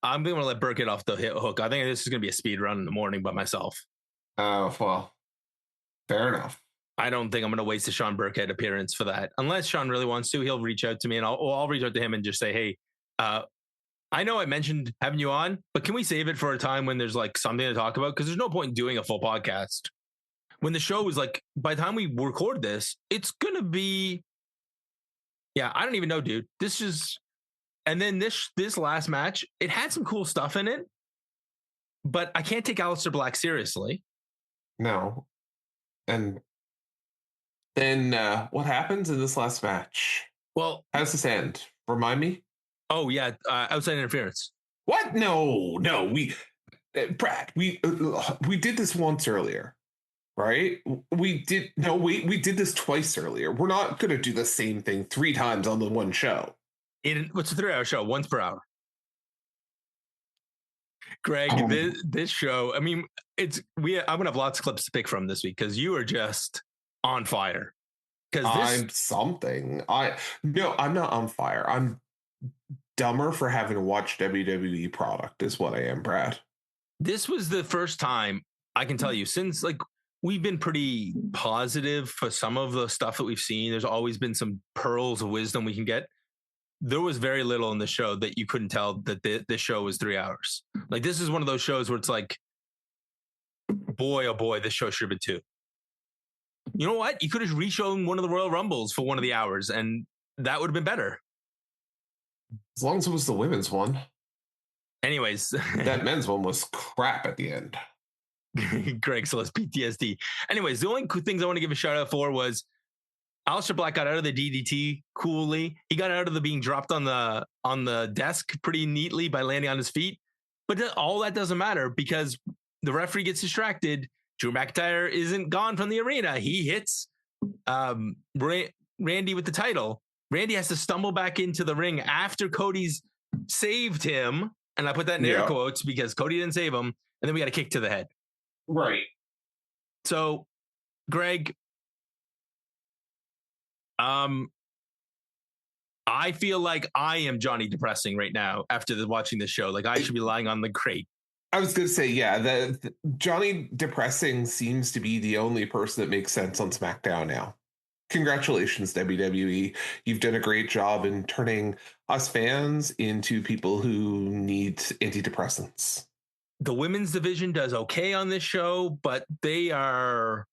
I'm going to let Burke get off the hook. I think this is going to be a speed run in the morning by myself. Oh, well, fair enough. I don't think I'm going to waste a Sean Burkhead appearance for that. Unless Sean really wants to, he'll reach out to me, and I'll reach out to him and just say, "Hey, I know I mentioned having you on, but can we save it for a time when there's like something to talk about? Because there's no point in doing a full podcast when the show is like, by the time we record this, it's going to be, yeah, I don't even know, dude. And then this last match, it had some cool stuff in it, but I can't take Aleister Black seriously. No. And then what happens in this last match? Well, how does this end? Remind me. Oh yeah, outside interference. What? No. Brad, we did this once earlier, right? We did this twice earlier. We're not going to do the same thing 3 times on the one show. What's a 3-hour show? Once per hour. Greg, this show, I mean, I'm gonna have lots of clips to pick from this week because you are just on fire. I'm something. I'm not on fire. I'm dumber for having watched WWE product is what I am, Brad. This was the first time I can tell you since like we've been pretty positive for some of the stuff that we've seen. There's always been some pearls of wisdom we can get. There was very little in the show that you couldn't tell that this show was 3 hours. Like this is one of those shows where it's like, boy, oh boy, this show should have been 2. You know what? You could have reshown one of the Royal Rumbles for one of the hours, and that would have been better. As long as it was the women's one. Anyways. That men's one was crap at the end. Greg still has PTSD. Anyways, the only things I want to give a shout out for was Aleister Black got out of the DDT coolly. He got out of the being dropped on the desk pretty neatly by landing on his feet. But all that doesn't matter because the referee gets distracted. Drew McIntyre isn't gone from the arena. He hits Randy with the title. Randy has to stumble back into the ring after Cody's saved him. And I put that in air quotes because Cody didn't save him. And then we got a kick to the head. Right. So, Greg, I feel like I am Johnny Depressing right now after watching this show. Like I should be lying on the crate. I was going to say, yeah, the Johnny Depressing seems to be the only person that makes sense on SmackDown now. Congratulations, WWE. You've done a great job in turning us fans into people who need antidepressants. The women's division does okay on this show, but they are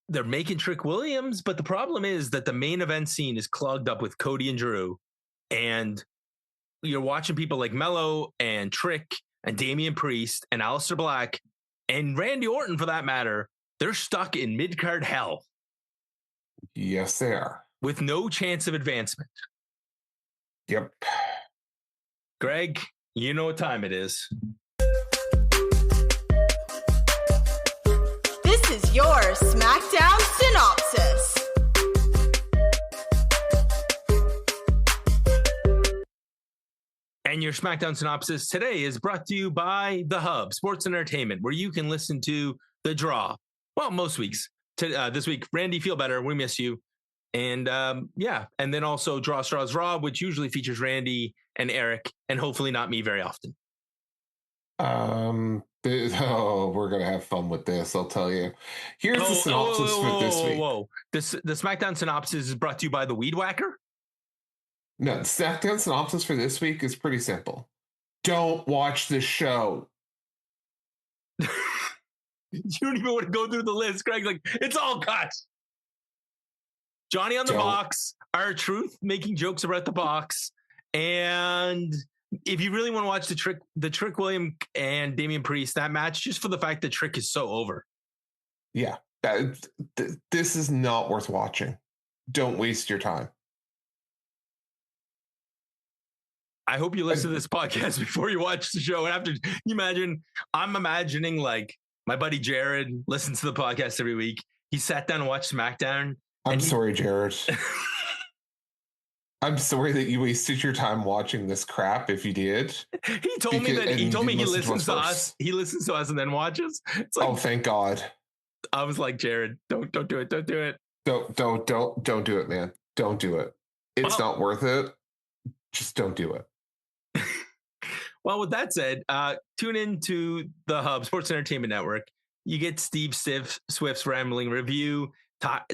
they're making Trick Williams, but the problem is that the main event scene is clogged up with Cody and Drew, and you're watching people like Mello and Trick and Damian Priest and Aleister Black and Randy Orton, for that matter. They're stuck in mid-card hell. Yes, they are. With no chance of advancement. Yep. Greg, you know what time it is. This is your SmackDown synopsis. And your SmackDown synopsis today is brought to you by The Hub, Sports and Entertainment, where you can listen to The Draw. Well, most weeks. This week, Randy, feel better. We miss you. And and then also Draw Straws Raw, which usually features Randy and Eric, and hopefully not me very often. We're gonna have fun with this, I'll tell you. Here's the synopsis for this week. The SmackDown synopsis is brought to you by the Weed Whacker. No, the SmackDown synopsis for this week is pretty simple. Don't watch this show. You don't even want to go through the list, Greg. Like, it's all cut. Johnny on the box, R-Truth making jokes about the box, and if you really want to watch the Trick William and Damian Priest, that match, just for the fact that Trick is so over. Yeah, this is not worth watching. Don't waste your time. I hope you listen to this podcast before you watch the show. And after, I'm imagining like my buddy Jared listens to the podcast every week. He sat down and watched SmackDown. I'm sorry, Jared. I'm sorry that you wasted your time watching this crap. If you did, he told me he listens to us. He listens to us and then watches. It's like, oh, thank God. I was like, Jared, don't do it. Don't do it. Don't do it, man. Don't do it. It's not worth it. Just don't do it. Well, with that said, tune in to the Hub Sports Entertainment Network. You get Steve Swift's Rambling Review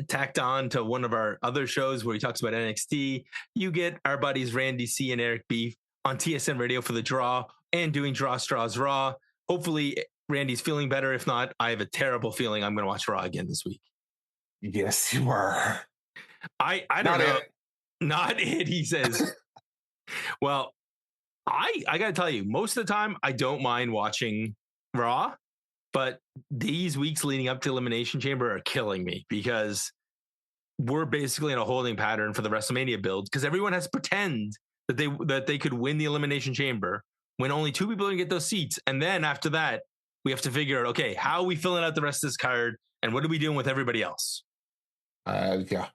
tacked on to one of our other shows where he talks about NXT. You get our buddies Randy C and Eric B on TSN Radio for The Draw and doing Draw Straws Raw. Hopefully Randy's feeling better. If not, I have a terrible feeling I'm going to watch Raw again this week. Yes, you are. I don't know. Not it, he says. Well, I got to tell you, most of the time, I don't mind watching Raw, but these weeks leading up to Elimination Chamber are killing me because we're basically in a holding pattern for the WrestleMania build because everyone has to pretend that they could win the Elimination Chamber when only two people can get those seats. And then after that, we have to figure out, okay, how are we filling out the rest of this card and what are we doing with everybody else? Yeah.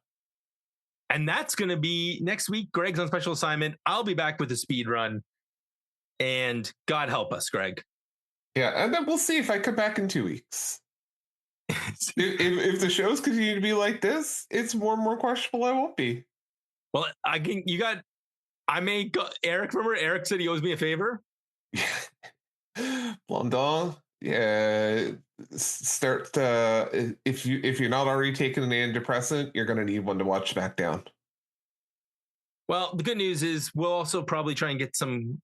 And that's going to be next week. Greg's on special assignment. I'll be back with the speed run. And God help us, Greg. Yeah, and then we'll see if I come back in 2 weeks. if the shows continue to be like this, it's more and more questionable I won't be. Well, I may go. Eric, remember Eric said he owes me a favor? Blondin, yeah. Start if you're not already taking an antidepressant, you're going to need one to watch SmackDown. Well, the good news is we'll also probably try and get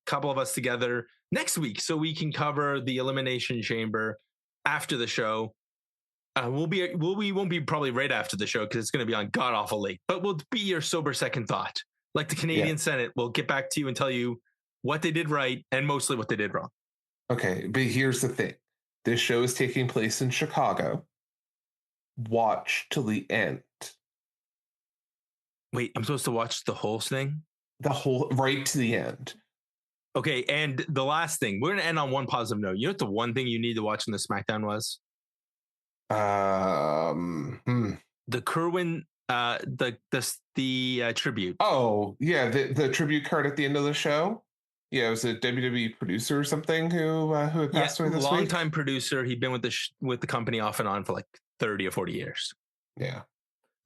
couple of us together next week so we can cover the Elimination Chamber after the show. We won't be probably right after the show because it's going to be on god awful late, but we'll be your sober second thought. Like the Canadian Senate, we'll get back to you and tell you what they did right and mostly what they did wrong. Okay, but here's the thing. This show is taking place in Chicago. Watch till the end. Wait, I'm supposed to watch the whole thing? The whole, right to the end. Okay, and the last thing, we're going to end on one positive note. You know what the one thing you need to watch in the SmackDown was? The Kerwin, the tribute. Oh, yeah, the tribute card at the end of the show. Yeah, it was a WWE producer or something who had passed away this week. Longtime producer. He'd been with the company off and on for like 30 or 40 years. Yeah.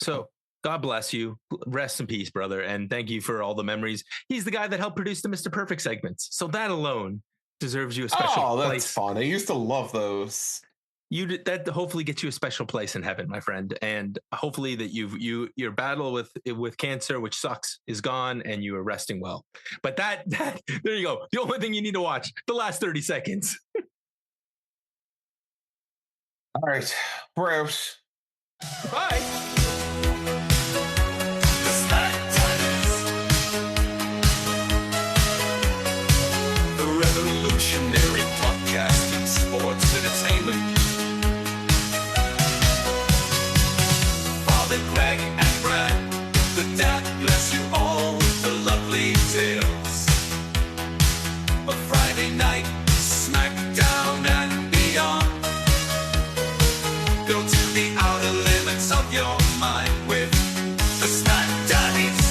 So God bless you. Rest in peace, brother. And thank you for all the memories. He's the guy that helped produce the Mr. Perfect segments. So that alone deserves you a special place. Oh, that's fun. I used to love those. That hopefully gets you a special place in heaven, my friend. And hopefully that your battle with cancer, which sucks, is gone and you are resting well. But that there you go. The only thing you need to watch, the last 30 seconds. All right. We're out. Bye. The SmackDaddies. The revolutionary podcast in sports entertainment. Father Greg and Brad, the dad bless you all with the lovely tales of Friday night, SmackDown and beyond. Go to the outer limits of your mind with the SmackDaddies.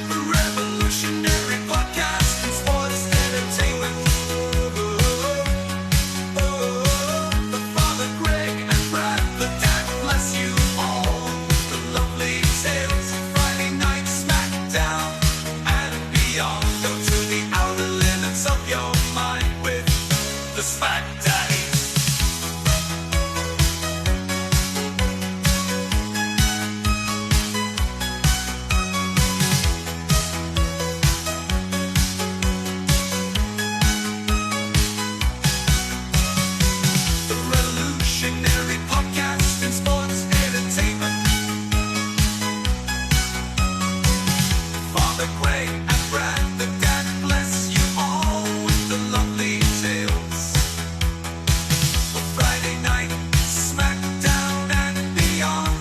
The revolutionary podcast in sports entertainment. The Father Greg and Brad, the dad bless you all with the lovely tales of Friday night SmackDown and beyond. Go to the outer limits of your mind with the SmackDaddies. The revolutionary podcast in sports entertainment. Father Greg and Brad, the dad bless you all with the lovely tales of Friday night, SmackDown and beyond.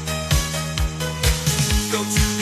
Go to